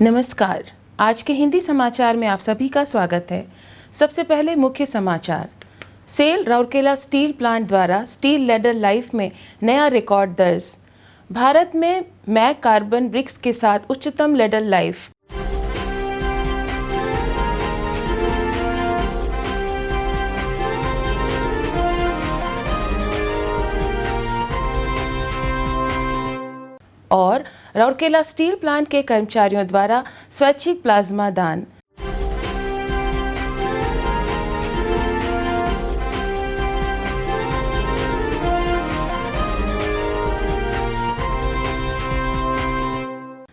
नमस्कार। आज के हिंदी समाचार में आप सभी का स्वागत है। सबसे पहले मुख्य समाचार। सेल राउरकेला स्टील प्लांट द्वारा स्टील लेडर लाइफ में नया रिकॉर्ड दर्ज। भारत में मैक कार्बन ब्रिक्स के साथ उच्चतम लेडर लाइफ। और राउरकेला स्टील प्लांट के कर्मचारियों द्वारा स्वैच्छिक प्लाज्मा दान।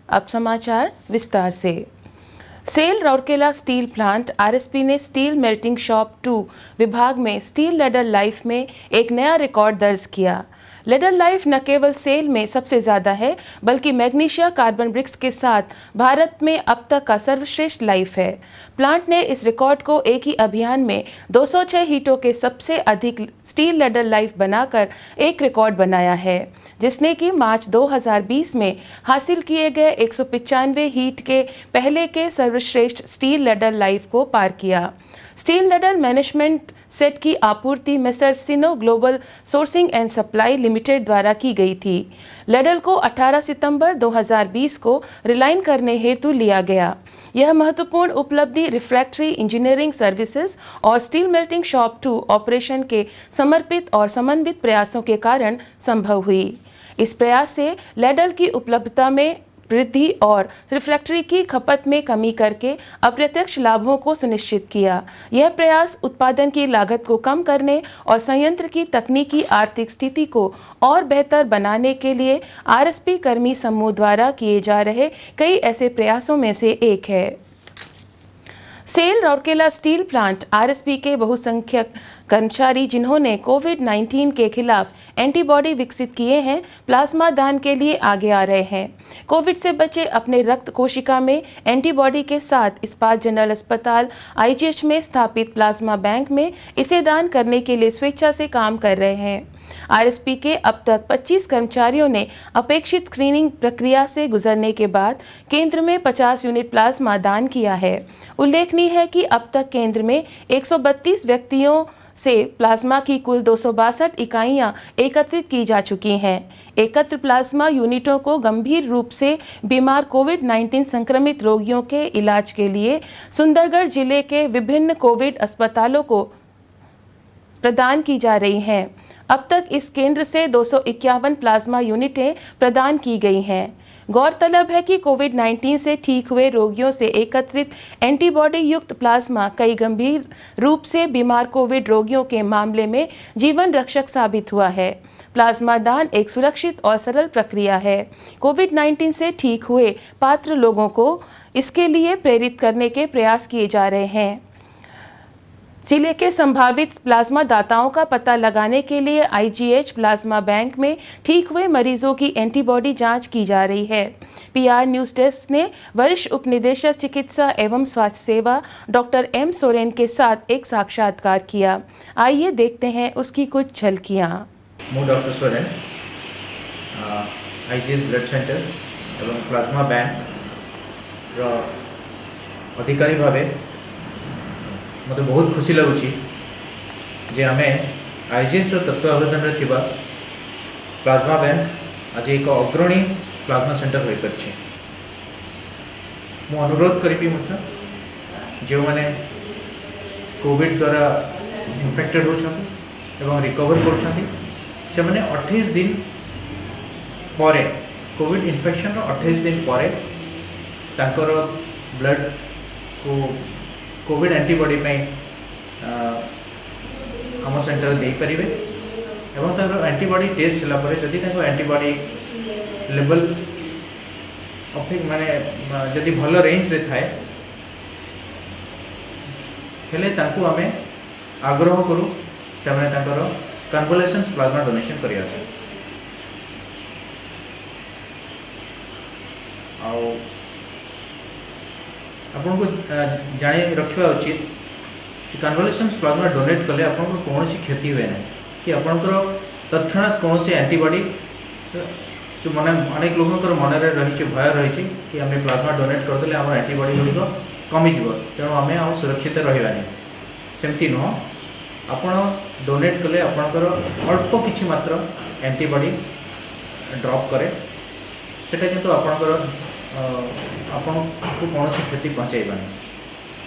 अब समाचार विस्तार से। SAIL Rourkela steel plant RSP ने स्टील मेल्टिंग शॉप 2 विभाग में स्टील लेडर लाइफ में एक नया रिकॉर्ड दर्ज किया। लेडर लाइफ न केवल सेल में सबसे ज़्यादा है बल्कि मैग्नीशिया कार्बन ब्रिक्स के साथ भारत में अब तक का सर्वश्रेष्ठ लाइफ है। प्लांट ने इस रिकॉर्ड को एक ही अभियान में 206 हीटों के सबसे अधिक स्टील लेडर लाइफ बनाकर एक रिकॉर्ड बनाया है, जिसने कि मार्च 2020 में हासिल किए गए 195 हीट के पहले के सर्वश्रेष्ठ स्टील लेडर लाइफ को पार किया। स्टील लेडर मैनेजमेंट सेट की आपूर्ति messrs Sino Global Sourcing and Supply Limited द्वारा की गई थी। लेडर को 18 सितंबर 2020 को रिलाइन करने हेतु लिया गया। यह महत्वपूर्ण उपलब्धि रिफ्रैक्टरी इंजीनियरिंग सर्विसेज और स्टील मेल्टिंग शॉप 2 ऑपरेशन के समर्पित और समन्वित प्रयासों के कारण संभव हुई। इस प्रयास से लेडर की उपलब्धता में वृद्धि और रिफ्रैक्टरी की खपत में कमी करके अप्रत्यक्ष लाभों को सुनिश्चित किया। यह प्रयास उत्पादन की लागत को कम करने और संयंत्र की तकनीकी आर्थिक स्थिति को और बेहतर बनाने के लिए आरएसपी कर्मी समूह द्वारा किए जा रहे कई ऐसे प्रयासों में से एक है। SAIL Rourkela steel plant RSP के बहुसंख्यक कर्मचारी जिन्होंने कोविड-19 के खिलाफ एंटीबॉडी विकसित किए हैं, प्लाज्मा दान के लिए आगे आ रहे हैं। कोविड से बचे अपने रक्त कोशिका में एंटीबॉडी के साथ इस्पात जनरल अस्पताल आईजीएच में स्थापित प्लाज्मा बैंक में इसे दान करने के लिए स्वेच्छा से काम कर रहे हैं। आरएसपी के अब तक 25 कर्मचारियों ने अपेक्षित स्क्रीनिंग प्रक्रिया से गुजरने के बाद केंद्र में 50 यूनिट प्लाज्मा दान किया है। उल्लेखनीय है कि अब तक केंद्र में 132 व्यक्तियों से प्लाज्मा की कुल 262 इकाइयां एकत्रित की जा चुकी हैं। एकत्र प्लाज्मा यूनिटों को गंभीर रूप से बीमार कोविड-19 संक्रमित रोगियों के इलाज के लिए सुंदरगढ़ जिले के विभिन्न कोविड अस्पतालों को प्रदान की जा रही हैं। अब तक इस केंद्र से 251 प्लाज्मा यूनिटें प्रदान की गई हैं। गौरतलब है कि कोविड-19 से ठीक हुए रोगियों से एकत्रित एंटीबॉडी युक्त प्लाज्मा कई गंभीर रूप से बीमार कोविड रोगियों के मामले में जीवन रक्षक साबित हुआ है। प्लाज्मा दान एक सुरक्षित और सरल प्रक्रिया है। कोविड-19 से ठीक हुए पात्र लोगों को इसके लिए प्रेरित करने के प्रयास किए जा रहे हैं। जिले के संभावित प्लाज्मा दाताओं का पता लगाने के लिए आईजीएच प्लाज्मा बैंक में ठीक हुए मरीजों की एंटीबॉडी जांच की जा रही है। पीआर न्यूज़ डेस्क ने वरिष्ठ उपनिदेशक चिकित्सा एवं स्वास्थ्य सेवा डॉक्टर एम सोरेन के साथ एक साक्षात्कार किया। आइए देखते हैं उसकी कुछ झलकियाँ। मैं doctor Soren IGH blood centre एवं प्लाज्मा बैंक अधिकारी भावे मत बहुत खुशी लगुच जे आम आईजीएच तत्वावधान में प्लाज्मा बैंक आज एक अग्रणी प्लाज्मा सेंटर हो पार। मु अनुरोध करी जो मैंने कोविड द्वारा इन्फेक्टेड होती रिकवर कर 28 दिन पर कोविड इन्फेक्शन 28 दिन पर तांकर ब्लड को कोविड एंटीबॉडी आम सेंटर दे पारे और एंटीबॉडी टेस्ट है जदि एंटीबॉडी लेवल माने जदि भल रेंज रे थाए हेले तांको आमे आग्रह करूँ से कन्वलेसेंस प्लाज्मा डोनेशन करिया आपन को जानी रखा उचित कि कन्वलेसेंस प्लाज्मा डोनेट कले आपन को कौन सी क्षति हुए ना कि आपंकर तत्क्षणात कौन सी एंटीबॉडी जो मन अनेक लोगों मन रही भय रही कि आम प्लाज्मा डोनेट करदे आम एंटीबॉडी गुड़िक कमिज तेणु आम आ सुरक्षित रही सेमती नुह आपण डोनेट कले आपणकर अल्प किछि मात्र एंटीबॉडी ड्रॉप करे सेटा किंतु आपणकर आपण को कौन क्षति पहुँचाइबानी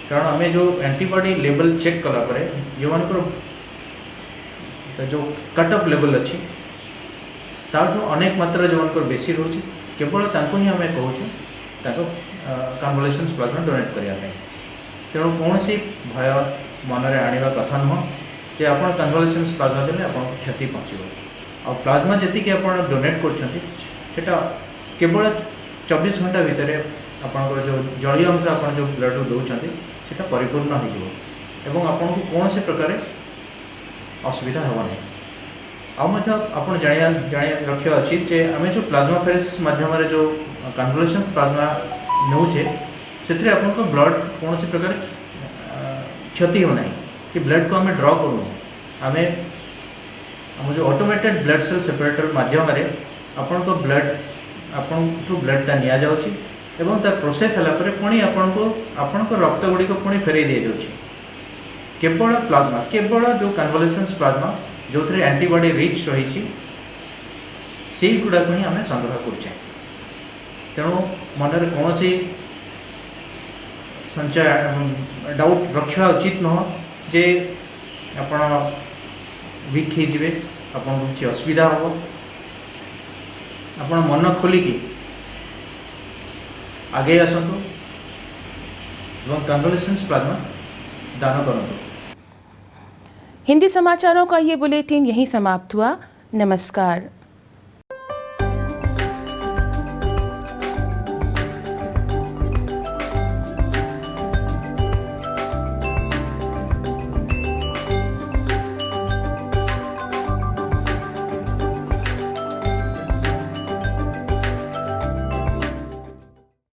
कारण आम जो एंटीबॉडी लेवल चेक कला परे जो मानकर जो कट ऑफ लेवल अच्छी ताठू अनेक मात्रा जो मानकर बेसी रोचे केवल तांको ही आम कहूँ कन्वलेसेंस प्लाज्मा डोनेट करने तेणु कौन सी भय मनरे आनिबा कथा नुह जे आप कन्वलेसेंस प्लाज्मा देले आपको क्षति पहुँचो आ प्लाज्मा जी आप डोनेट करटा केवल 24 घंटा भितर आपंकर जो जलीय अंश आप जो ब्लड दौरान से परिपूर्ण हो आपको कौन से प्रकार असुविधा हेनी आप जान रखा अच्छी जे आम जो प्लाज्मा फेरेसिस माध्यम जो कन्वलेसेंस प्लाज्मा नौचे से आपको ब्लड कौन से प्रकार क्षति होना कि ब्लड को आम ड्र करूँ आम आम जो ऑटोमेटेड ब्लड सेल सेपरेटर माध्यम आपण को ब्लड आपण ब्लडटा नि जाऊँगी एवं तार प्रोसेस है पुणी आपण को रक्त गुड़िक पुणी फेरई दि जाऊँगी केवल प्लाज्मा केवल जो कन्वलेसेंस प्लाज्मा जो थे एंटीबॉडी रिच रही से गुड़ाक ही आम संग्रह करुचे तेणु मनरे कौन सी संचय डाउट रखा उचित नुह जे आपण वीक हो आपन किसी असुविधा हम आपण मन खोलिकी आगे आसतु एवं कन्वलेसेंस प्लाज्मा दान करंतु। हिंदी समाचारों का ये बुलेटिन यहीं समाप्त हुआ। नमस्कार।